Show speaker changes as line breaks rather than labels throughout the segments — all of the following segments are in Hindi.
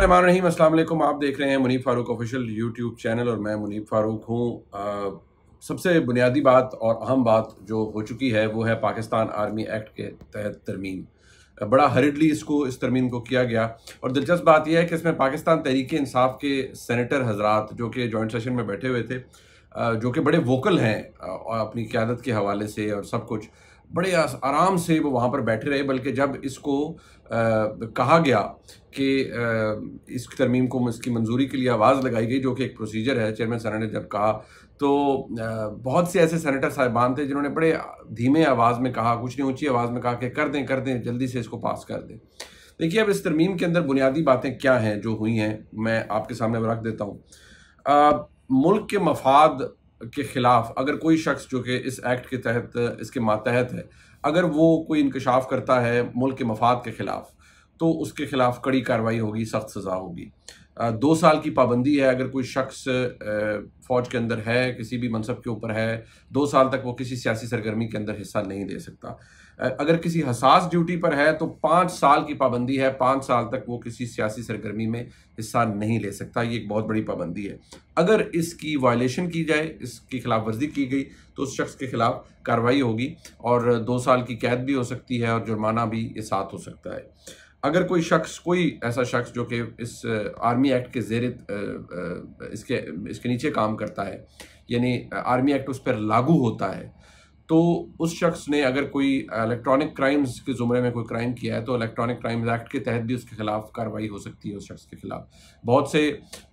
बिस्मिल्लाहिर्रहमानिर्रहीम, अस्सलाम वालेकुम। आप देख रहे हैं Muneeb Farooq official YouTube channel और मैं मुनीब फ़ारूक हूँ। सबसे बुनियादी बात और अहम बात जो हो चुकी है वो है पाकिस्तान आर्मी एक्ट के तहत तरमीम। बड़ा हरिडली इस तरमीम को किया गया और दिलचस्प बात यह है कि इसमें पाकिस्तान तहरीक इंसाफ के सेनेटर हजरात जो कि जॉइंट सेशन में बैठे हुए थे, जो कि बड़े वोकल हैं और अपनी क़यादत के हवाले से और सब कुछ, बड़े आराम से वो वहाँ पर बैठे रहे। बल्कि जब इसको कहा गया कि इस तरमीम को इसकी मंजूरी के लिए आवाज़ लगाई गई, जो कि एक प्रोसीजर है, चेयरमैन सेनेट ने जब कहा तो बहुत से ऐसे सेनेटर साहिबान थे जिन्होंने बड़े धीमे आवाज़ में कहा, कुछ नहीं ऊंची आवाज़ में कहा कि कर दें जल्दी से इसको पास कर दें। देखिए, अब इस तरमीम के अंदर बुनियादी बातें क्या हैं जो हुई हैं, मैं आपके सामने रख देता हूँ। मुल्क के मफाद के ख़िलाफ़ अगर कोई शख्स जो कि इस एक्ट के तहत, इसके मातहत है, अगर वो कोई इंकशाफ करता है मुल्क के मफाद के ख़िलाफ़, तो उसके ख़िलाफ़ कड़ी कार्रवाई होगी, सख्त सज़ा होगी। 2 साल की पाबंदी है। अगर कोई शख्स फ़ौज के अंदर है, किसी भी मनसब के ऊपर है, 2 साल तक वो किसी सियासी सरगर्मी के अंदर हिस्सा नहीं ले सकता। अगर किसी हसास ड्यूटी पर है तो 5 साल की पाबंदी है, 5 साल तक वो किसी सियासी सरगर्मी में हिस्सा नहीं ले सकता। ये एक बहुत बड़ी पाबंदी है। अगर इसकी वायलेशन की जाए, इसकी खिलाफ वर्जी की गई, तो उस शख्स के खिलाफ कार्रवाई होगी और 2 साल की कैद भी हो सकती है और जुर्माना भी ये साथ हो सकता है। अगर कोई ऐसा शख्स जो कि इस आर्मी एक्ट के इसके नीचे काम करता है, यानी आर्मी एक्ट उस पर लागू होता है, तो उस शख्स ने अगर कोई इलेक्ट्रॉनिक क्राइम्स के ज़ुमरे में कोई क्राइम किया है तो इलेक्ट्रॉनिक क्राइम्स एक्ट के तहत भी उसके खिलाफ कार्रवाई हो सकती है उस शख्स के खिलाफ। बहुत से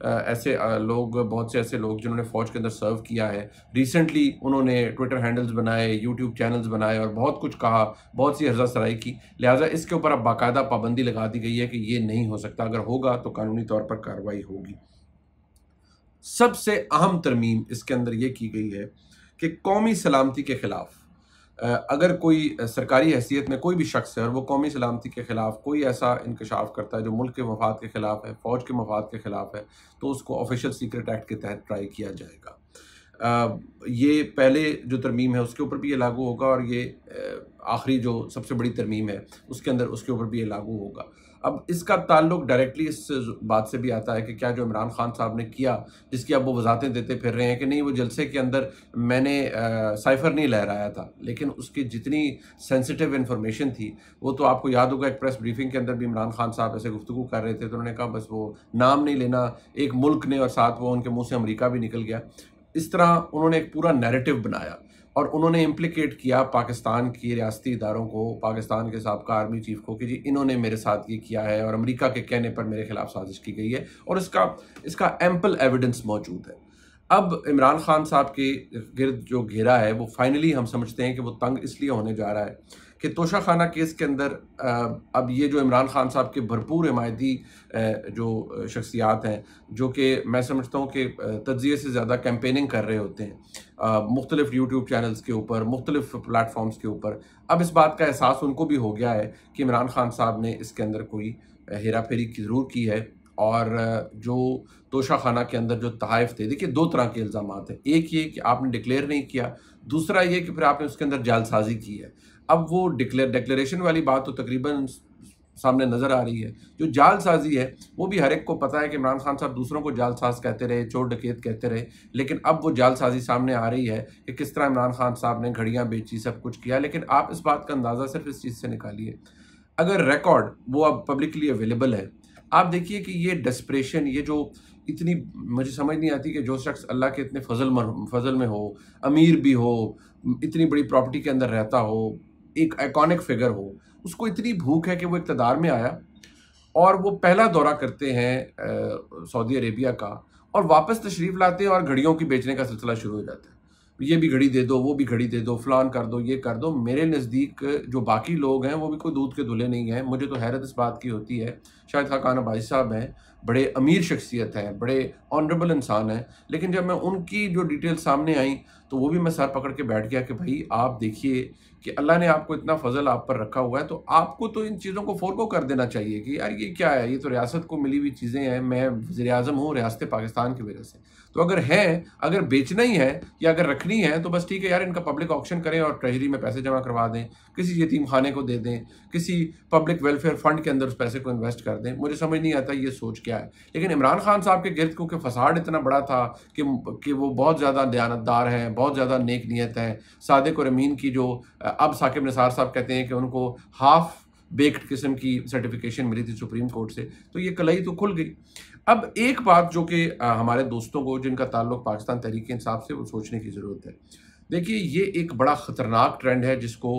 ऐसे लोग जिन्होंने फ़ौज के अंदर सर्व किया है, रिसेंटली उन्होंने ट्विटर हैंडल्स बनाए, यूट्यूब चैनल्स बनाए और बहुत कुछ कहा, बहुत सी हर्जा सराई की। लिहाजा इसके ऊपर अब बाकायदा पाबंदी लगा दी गई है कि ये नहीं हो सकता। अगर होगा तो कानूनी तौर पर कार्रवाई होगी। सबसे अहम तरमीम इसके अंदर ये की गई है कि कौमी सलामती के ख़िलाफ़ अगर कोई सरकारी हैसियत में कोई भी शख्स है और वो कौमी सलामती के ख़िलाफ़ कोई ऐसा इंकशाफ करता है जो मुल्क के मफाद के ख़िलाफ़ है, फ़ौज के मफाद के ख़िलाफ़ है, तो उसको ऑफिशियल सीक्रेट एक्ट के तहत ट्राई किया जाएगा। ये पहले जो तरमीम है उसके ऊपर भी ये लागू होगा और ये आखिरी जो सबसे बड़ी तरमीम है उसके अंदर उसके ऊपर भी ये लागू होगा। अब इसका ताल्लुक डायरेक्टली इस बात से भी आता है कि क्या जो इमरान खान साहब ने किया, जिसकी अब वो वजाहतें देते फिर रहे हैं कि नहीं, वो जलसे के अंदर मैंने साइफ़र नहीं लहराया था, लेकिन उसकी जितनी सेंसिटिव इन्फॉर्मेशन थी वो तो आपको याद होगा। एक प्रेस ब्रीफिंग के अंदर भी इमरान खान साहब ऐसे गुफ्तगू कर रहे थे तो उन्होंने कहा बस वो नाम नहीं लेना एक मुल्क ने, और साथ वो उनके मुँह से अमरीका भी निकल गया। इस तरह उन्होंने एक पूरा नैरेटिव बनाया और उन्होंने इम्प्लिकेट किया पाकिस्तान की रियासती इदारों को, पाकिस्तान के साबिक़ा आर्मी चीफ को कि जी इन्होंने मेरे साथ ये किया है और अमेरिका के कहने पर मेरे खिलाफ साजिश की गई है और इसका एम्पल एविडेंस मौजूद है। अब इमरान खान साहब के गिर्द जो घेरा है वो फाइनली हम समझते हैं कि वो तंग इसलिए होने जा रहा है कि तोशाखाना केस के अंदर अब ये जो इमरान खान साहब के भरपूर हिमायती जो शख्सियात हैं, जो कि मैं समझता हूँ कि तज्ज़िये से ज़्यादा कैंपेनिंग कर रहे होते हैं मुख्तलिफ़ यूट्यूब चैनल्स के ऊपर, मुख्तलिफ़ प्लेटफॉर्म्स के ऊपर, अब इस बात का एहसास उनको भी हो गया है कि इमरान खान साहब ने इसके अंदर कोई हेरा फेरी ज़रूर की है। और जो तोशाखाना के अंदर जो तहाइफ थे, देखिए 2 तरह के इल्ज़ामात हैं। एक ये कि आपने डिक्लेयर नहीं किया, दूसरा ये कि फिर आपने उसके अंदर जालसाज़ी की है। अब वो डिक्लेरेशन वाली बात तो तकरीबन सामने नज़र आ रही है। जो जालसाज़ी है वो भी हर एक को पता है कि इमरान खान साहब दूसरों को जालसाज़ कहते रहे, चोर डकैत कहते रहे, लेकिन अब वो जालसाज़ी सामने आ रही है कि किस तरह इमरान खान साहब ने घड़ियाँ बेची, सब कुछ किया। लेकिन आप इस बात का अंदाज़ा सिर्फ इस चीज़ से निकालिए, अगर रिकॉर्ड वो अब पब्लिकली अवेलेबल है, आप देखिए कि ये डेस्परेशन, ये जो इतनी, मुझे समझ नहीं आती कि जो शख्स अल्लाह के इतने फजल में हो, अमीर भी हो, इतनी बड़ी प्रॉपर्टी के अंदर रहता हो, एक आइकॉनिक फिगर हो, उसको इतनी भूख है कि वो इक़्तिदार में आया और वो पहला दौरा करते हैं सऊदी अरेबिया का और वापस तशरीफ़ लाते हैं और घड़ियों की बेचने का सिलसिला शुरू हो जाता है। ये भी घड़ी दे दो, वो भी घड़ी दे दो, फ़लान कर दो, ये कर दो। मेरे नज़दीक जो बाकी लोग हैं वो भी कोई दूध के धुले नहीं हैं। मुझे तो हैरत इस बात की होती है, शाहिद खाकान भाई साहब हैं, बड़े अमीर शख्सियत हैं, बड़े ऑनरेबल इंसान हैं, लेकिन जब मैं उनकी जो डिटेल सामने आई तो वो भी मैं सर पकड़ के बैठ गया कि भाई आप देखिए कि अल्लाह ने आपको इतना फजल आप पर रखा हुआ है, तो आपको तो इन चीज़ों को फ़ोरगो कर देना चाहिए कि यार ये क्या है, ये तो रियासत को मिली हुई चीज़ें हैं, मैं वज़ीर-ए-आज़म हूँ रियासत पाकिस्तान की वजह से। तो अगर है, अगर बेचना ही है या अगर रखनी है तो बस ठीक है यार, इनका पब्लिक ऑक्शन करें और ट्रेजरी में पैसे जमा करवा दें, किसी यतीम खाने को दे दें, किसी पब्लिक वेलफेयर फंड के अंदर उस पैसे को इन्वेस्ट कर दें। मुझे समझ नहीं आता ये सोच क्या है। लेकिन इमरान खान साहब के गिर्द क्योंकि फसाड इतना बड़ा था कि वो बहुत ज़्यादा दयानतदार हैं, बहुत ज़्यादा नेक नीयत हैं। सादिक और अमीन की जो अब साकिब निसार साहब कहते हैं कि उनको हाफ बेक्ड किस्म की सर्टिफिकेशन मिली थी सुप्रीम कोर्ट से, तो ये कलई तो खुल गई। अब एक बात जो कि हमारे दोस्तों को जिनका ताल्लुक पाकिस्तान तहरीक इंसाफ से, वो सोचने की ज़रूरत है। देखिए, ये एक बड़ा ख़तरनाक ट्रेंड है जिसको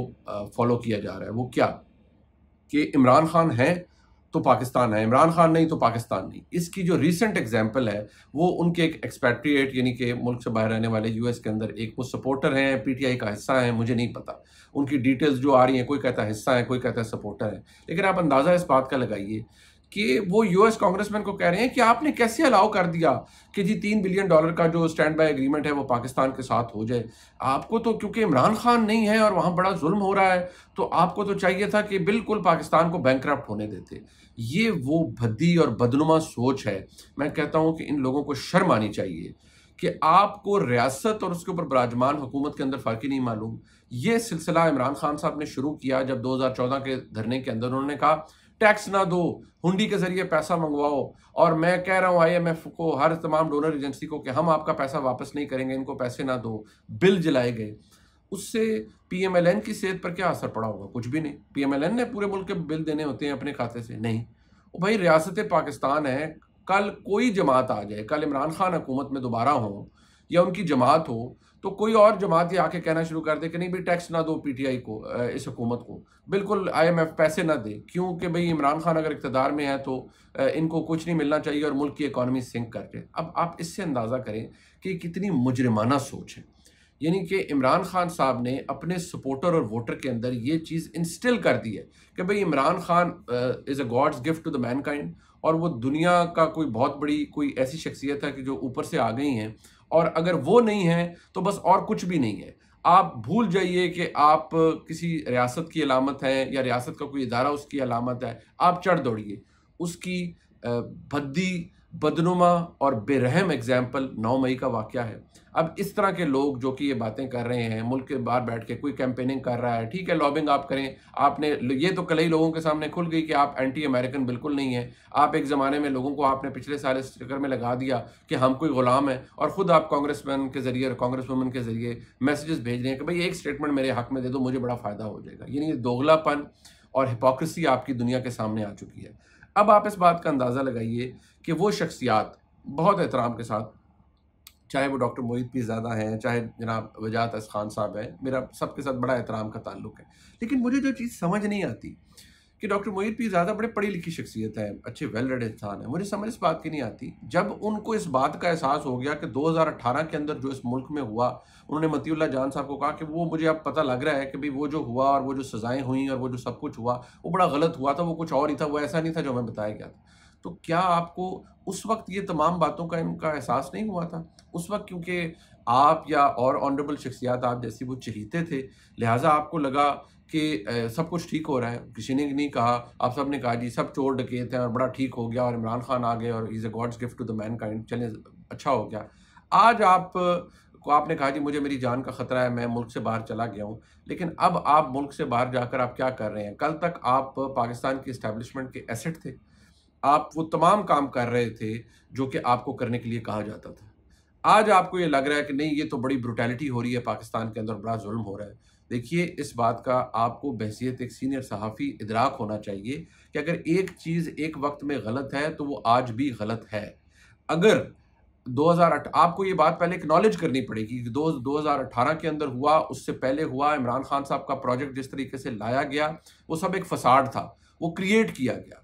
फॉलो किया जा रहा है। वो क्या कि इमरान खान है तो पाकिस्तान है, इमरान खान नहीं तो पाकिस्तान नहीं। इसकी जो रीसेंट एग्जांपल है वो उनके एक एक्सपैट्रिएट यानी कि मुल्क से बाहर रहने वाले यूएस के अंदर एक वो सपोर्टर हैं, पीटीआई का हिस्सा है, मुझे नहीं पता उनकी डिटेल्स जो आ रही हैं, कोई कहता है हिस्सा है, कोई कहता है सपोर्टर है। लेकिन आप अंदाज़ा इस बात का लगाइए कि वो यूएस कांग्रेसमैन को कह रहे हैं कि आपने कैसे अलाउ कर दिया कि जी $3 बिलियन का जो स्टैंड बाय एग्रीमेंट है वो पाकिस्तान के साथ हो जाए। आपको तो क्योंकि इमरान खान नहीं है और वहाँ बड़ा जुल्म हो रहा है, तो आपको तो चाहिए था कि बिल्कुल पाकिस्तान को बैंकरप्ट होने देते। ये वो भद्दी और बदनुमा सोच है। मैं कहता हूँ कि इन लोगों को शर्म आनी चाहिए कि आपको रियासत और उसके ऊपर विराजमान हुकूमत के अंदर फ़र्क ही नहीं मालूम। ये सिलसिला इमरान खान साहब ने शुरू किया जब 2014 के धरने के अंदर उन्होंने कहा टैक्स ना दो, हुंडी के जरिए पैसा मंगवाओ, और मैं कह रहा हूं आईएमएफ को, हर तमाम डोनर एजेंसी को कि हम आपका पैसा वापस नहीं करेंगे, इनको पैसे ना दो। बिल जलाए गए। उससे पीएमएलएन की सेहत पर क्या असर पड़ा होगा? कुछ भी नहीं। पीएमएलएन ने पूरे मुल्क के बिल देने होते हैं अपने खाते से? नहीं। वो भाई रियासत पाकिस्तान है। कल कोई जमात आ जाए, कल इमरान खान हुकूमत में दोबारा हो या उनकी जमात हो, तो कोई और जमात ही आके कहना शुरू कर दे कि नहीं भाई टैक्स ना दो पीटीआई को, इस हुकूमत को, बिल्कुल आईएमएफ पैसे ना दे, क्योंकि भाई इमरान खान अगर इक़्तिदार में है तो इनको कुछ नहीं मिलना चाहिए और मुल्क की इकॉनमी सिंक कर दे। अब आप इससे अंदाज़ा करें कि कितनी मुजरिमाना सोच है। यानी कि इमरान खान साहब ने अपने सपोर्टर और वोटर के अंदर ये चीज़ इंस्टिल कर दी है कि भाई Imran Khan is a God's gift to the mankind, और वो दुनिया का कोई बहुत बड़ी कोई ऐसी शख्सियत है कि जो ऊपर से आ गई हैं, और अगर वो नहीं है तो बस और कुछ भी नहीं है। आप भूल जाइए कि आप किसी रियासत की अलामत हैं या रियासत का कोई इदारा उसकी अलामत है। आप चढ़ दौड़िए। उसकी भद्दी, बदनुमा और बेरहम एग्जाम्पल 9 मई का वाक़या है। अब इस तरह के लोग जो कि ये बातें कर रहे हैं, मुल्क के बाहर बैठ के कोई कैंपेनिंग कर रहा है, ठीक है लॉबिंग आप करें। आपने ये तो कई लोगों के सामने खुल गई कि आप एंटी अमेरिकन बिल्कुल नहीं है। आप एक ज़माने में लोगों को आपने पिछले साल इस चक्कर में लगा दिया कि हम कोई गुलाम है, और ख़ुद आप कांग्रेसमैन के ज़रिए और कांग्रेस वुमन के ज़रिए मैसेजेस भेज रहे हैं कि भाई एक स्टेटमेंट मेरे हक़ में दे दो, मुझे बड़ा फ़ायदा हो जाएगा। यानी ये दोगलापन और हिपोक्रेसी आपकी दुनिया के सामने आ चुकी है। अब आप इस बात का अंदाज़ा लगाइए कि वो शख्सियात बहुत एहतराम के साथ, चाहे वो डॉक्टर मोहित पीरज़ादा हैं, चाहे जनाब वजाहत अस खान साहब हैं, मेरा सबके साथ बड़ा एहतराम का ताल्लुक है। लेकिन मुझे जो चीज़ समझ नहीं आती कि डॉक्टर मोहित पीरज़ादा बड़े पढ़ी लिखी शख्सियत है, अच्छे वेल रेड इंसान है, मुझे समझ इस बात की नहीं आती। जब उनको इस बात का एहसास हो गया कि 2018 के अंदर जो इस मुल्क में हुआ, उन्होंने मतीउल्लाह जान साहब को कहा कि वो मुझे अब पता लग रहा है कि भाई वो जो हुआ और वो जो सज़ाएँ हुई और वो जो सब कुछ हुआ वो बड़ा गलत हुआ था, वो कुछ और ही था, वो ऐसा नहीं था जो हमें बताया गया था। तो क्या आपको उस वक्त ये तमाम बातों का इनका एहसास नहीं हुआ था? उस वक्त क्योंकि आप या और ऑनरेबल शख्सियात आप जैसी वो चहीते थे, लिहाजा आपको लगा कि सब कुछ ठीक हो रहा है। किसी ने नहीं कहा, आप सब ने कहा जी सब चोर डकैत हैं और बड़ा ठीक हो गया और इमरान खान आ गए और he is a God's gift to the mankind, चलें अच्छा हो गया। आज आपने कहा जी मुझे मेरी जान का ख़तरा है, मैं मुल्क से बाहर चला गया हूँ। लेकिन अब आप मुल्क से बाहर जाकर आप क्या कर रहे हैं? कल तक आप पाकिस्तान की एस्टेब्लिशमेंट के एसेट थे। आप वो तमाम काम कर रहे थे जो कि आपको करने के लिए कहा जाता था। आज आपको ये लग रहा है कि नहीं, ये तो बड़ी ब्रुटैलिटी हो रही है पाकिस्तान के अंदर, बड़ा जुल्म हो रहा है। देखिए, इस बात का आपको बहैसियत एक सीनियर सहाफ़ी इदराक होना चाहिए कि अगर एक चीज़ एक वक्त में गलत है तो वो आज भी गलत है। अगर 2008 आपको ये बात पहले एक्नॉलेज करनी पड़ेगी कि 2018 के अंदर हुआ, उससे पहले हुआ, इमरान खान साहब का प्रोजेक्ट जिस तरीके से लाया गया वो सब एक फसाड था, वो क्रिएट किया गया।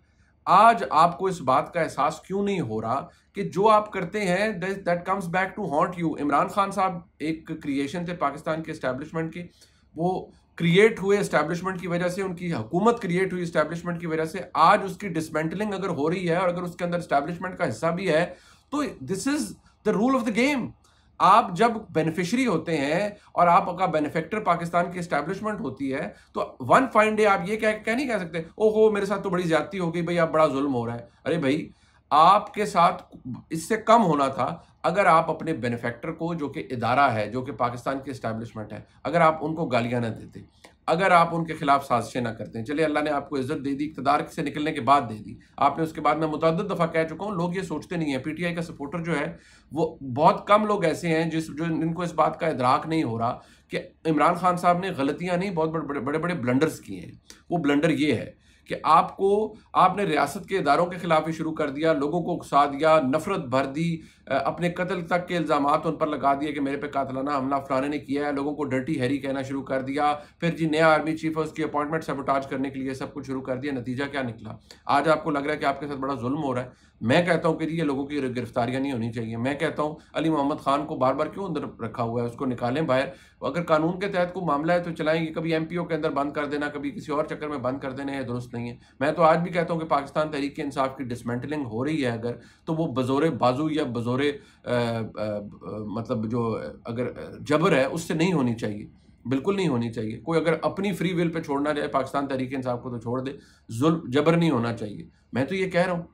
आज आपको इस बात का एहसास क्यों नहीं हो रहा कि जो आप करते हैं that comes back to haunt you? Imran Khan साहब एक क्रिएशन थे पाकिस्तान के एस्टेब्लिशमेंट की, वो क्रिएट हुए एस्टेब्लिशमेंट की वजह से, उनकी हुकूमत क्रिएट हुई एस्टेब्लिशमेंट की वजह से। आज उसकी डिसमेंटलिंग अगर हो रही है और अगर उसके अंदर एस्टेब्लिशमेंट का हिस्सा भी है, तो this is the rule of the game. आप जब बेनिफिशियरी होते हैं और आपका बेनिफैक्टर पाकिस्तान की एस्टेब्लिशमेंट होती है, तो वन फाइन डे आप ये कह नहीं कह सकते ओहो मेरे साथ तो बड़ी ज्यादती हो गई भाई, आप बड़ा जुल्म हो रहा है। अरे भाई, आपके साथ इससे कम होना था अगर आप अपने बेनिफैक्टर को, जो कि इदारा है, जो कि पाकिस्तान की एस्टैब्लिशमेंट है, अगर आप उनको गालियां ना देते, अगर आप उनके खिलाफ साजिशें ना करते। चलिए अल्लाह ने आपको इज्जत दे दी, इक़्तिदार से निकलने के बाद दे दी आपने, उसके बाद मैं मुतअद्दिद दफ़ा कह चुका हूँ, लोग ये सोचते नहीं है। पीटीआई का सपोर्टर जो है वो बहुत कम लोग ऐसे हैं जिनको इस बात का इदराक नहीं हो रहा कि इमरान खान साहब ने गलतियां नहीं, बहुत बड़े बड़े ब्लंडर्स किए हैं। वो ब्लंडर ये है कि आपने रियासत के इदारों के खिलाफ ही शुरू कर दिया, लोगों को उकसा दिया, नफरत भर दी, अपने कत्ल तक के इल्ज़ामात उन पर लगा दिए कि मेरे पे कातलाना हमला फलाने ने किया है, लोगों को डर्टी हैरी कहना शुरू कर दिया। फिर जी नया आर्मी चीफ है, उसकी अपॉइंटमेंट सबोटाज करने के लिए सब कुछ शुरू कर दिया। नतीजा क्या निकला? आज आपको लग रहा है कि आपके साथ बड़ा जुल्म हो रहा है। मैं कहता हूं कि ये लोगों की गिरफ्तारियां नहीं होनी चाहिए। मैं कहता हूं अली मोहम्मद खान को बार बार क्यों अंदर रखा हुआ है, उसको निकालें बाहर। अगर कानून के तहत कोई मामला है तो चलाएंगे, कभी एमपीओ के अंदर बंद कर देना, कभी किसी और चक्कर में बंद कर देना, है दुरुस्त नहीं है। मैं तो आज भी कहता हूं कि पाकिस्तान तहरीक इंसाफ की डिसमेंटलिंग हो रही है अगर, तो वो बजोरे बाजू या बजोरे मतलब जो अगर जबर है उससे नहीं होनी चाहिए, बिल्कुल नहीं होनी चाहिए। कोई अगर अपनी फ्री विल पे छोड़ना चाहे पाकिस्तान तहरीक इंसाफ को तो छोड़ दे, जुल्म जबर नहीं होना चाहिए। मैं तो ये कह रहा हूँ,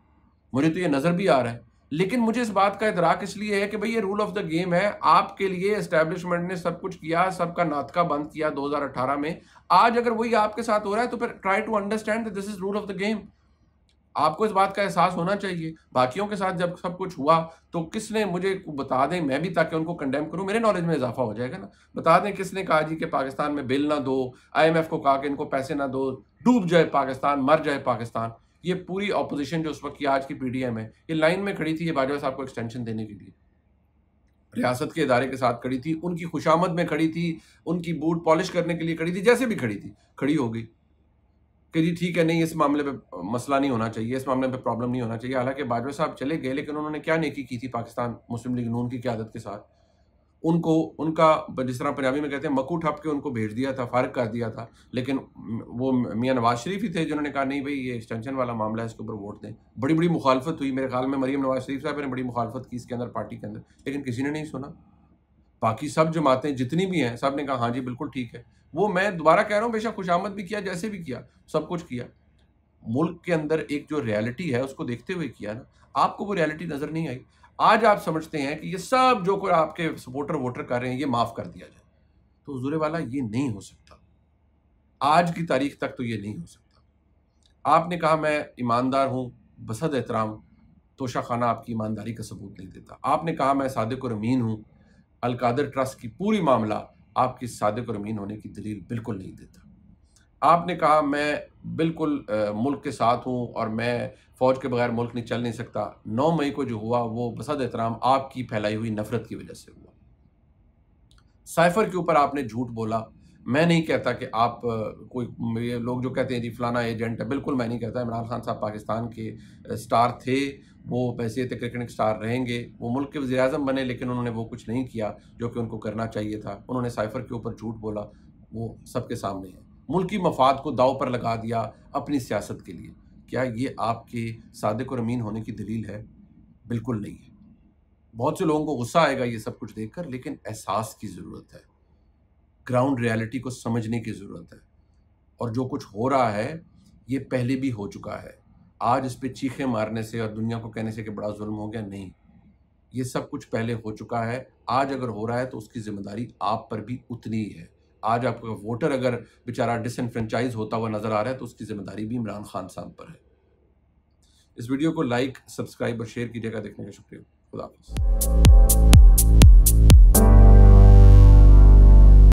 मुझे तो ये नज़र भी आ रहा है, लेकिन मुझे इस बात का इदराक इसलिए है कि भाई ये रूल ऑफ द गेम है। आपके लिए एस्टैब्लिशमेंट ने सब कुछ किया, सबका नाटका बंद किया 2018 में। आज अगर वही आपके साथ हो रहा है तो फिर try to understand that this is rule of the game. आपको इस बात का एहसास होना चाहिए। बाकियों के साथ जब सब कुछ हुआ तो किसने, मुझे बता दें, मैं भी ताकि उनको कंडेम करूं, मेरे नॉलेज में इजाफा हो जाएगा ना। बता दें किसने कहा जी कि पाकिस्तान में बिल ना दो, आईएमएफ को कहा कि इनको पैसे ना दो, डूब जाए पाकिस्तान, मर जाए पाकिस्तान। ये पूरी ऑपोजिशन जो उस वक्त की आज की पीडीएम है, ये लाइन में खड़ी थी ये बाजवा साहब को एक्सटेंशन देने के लिए, रियासत के इदारे के साथ खड़ी थी, उनकी खुशामद में खड़ी थी, उनकी बूट पॉलिश करने के लिए खड़ी थी, जैसे भी खड़ी थी, खड़ी हो गई कि जी ठीक है, नहीं इस मामले पे मसला नहीं होना चाहिए, इस मामले पे प्रॉब्लम नहीं होना चाहिए। हालांकि बाजवा साहब चले गए, लेकिन उन्होंने क्या नेकी की थी पाकिस्तान मुस्लिम लीग नून की क़यादत के साथ। उनको उनका जिस तरह पंजाबी में कहते हैं मक्कू ठप के उनको भेज दिया था, फारिग कर दिया था। लेकिन वो मियां नवाज शरीफ ही थे जिन्होंने कहा नहीं भाई ये एक्सटेंशन वाला मामला है, इसके ऊपर वोट दें। बड़ी बड़ी मुखालफत हुई, मेरे ख्याल में मरीम नवाज शरीफ साहब ने बड़ी मुखालफत की इसके अंदर, पार्टी के अंदर, लेकिन किसी ने नहीं सुना। बाकी सब जमातें जितनी भी हैं सब ने कहा हाँ जी बिल्कुल ठीक है। वो मैं दोबारा कह रहा हूँ, बेशक खुशामद भी किया, जैसे भी किया, सब कुछ किया, मुल्क के अंदर एक जो रियलिटी है उसको देखते हुए किया ना। आपको वो रियलिटी नजर नहीं आई। आज आप समझते हैं कि ये सब जो कोई आपके सपोर्टर वोटर कर रहे हैं ये माफ कर दिया जाए, तो हुजूर वाला ये नहीं हो सकता। आज की तारीख तक तो ये नहीं हो सकता। आपने कहा मैं ईमानदार हूं, बसद एहतराम, तोशा खाना आपकी ईमानदारी का सबूत नहीं देता। आपने कहा मैं सादिक और अमीन हूं, अलकादर ट्रस्ट की पूरी मामला आपकी सादिक और अमीन होने की दलील बिल्कुल नहीं देता। आपने कहा मैं बिल्कुल मुल्क के साथ हूं और मैं फौज के बगैर मुल्क नहीं चल नहीं सकता। 9 मई को जो हुआ वो बसद एहतराम आपकी फैलाई हुई नफरत की वजह से हुआ। साइफर के ऊपर आपने झूठ बोला। मैं नहीं कहता कि आप कोई, ये लोग जो कहते हैं जी फलाना एजेंट है, बिल्कुल मैं नहीं कहता। इमरान खान साहब पाकिस्तान के स्टार थे, वो पैसे थे, क्रिकेट स्टार रहेंगे, वो मुल्क के वज़ीर आज़म बने, लेकिन उन्होंने वो कुछ नहीं किया जो कि उनको करना चाहिए था। उन्होंने साइफर के ऊपर झूठ बोला, वो सबके सामने है। मुल्की मफाद को दाव पर लगा दिया अपनी सियासत के लिए। क्या ये आपके सादिक और अमीन होने की दलील है? बिल्कुल नहीं है। बहुत से लोगों को गुस्सा आएगा ये सब कुछ देखकर, लेकिन एहसास की ज़रूरत है, ग्राउंड रियलिटी को समझने की ज़रूरत है। और जो कुछ हो रहा है ये पहले भी हो चुका है। आज इस पे चीखें मारने से और दुनिया को कहने से कि बड़ा जुल्म हो गया, नहीं, ये सब कुछ पहले हो चुका है। आज अगर हो रहा है तो उसकी जिम्मेदारी आप पर भी उतनी ही है। आज आपका वोटर अगर बेचारा डिसएनफ्रेंचाइज होता हुआ नजर आ रहा है तो उसकी जिम्मेदारी भी इमरान खान साहब पर है। इस वीडियो को लाइक, सब्सक्राइब और शेयर कीजिएगा। देखने का शुक्रिया। खुदा हाफिज़।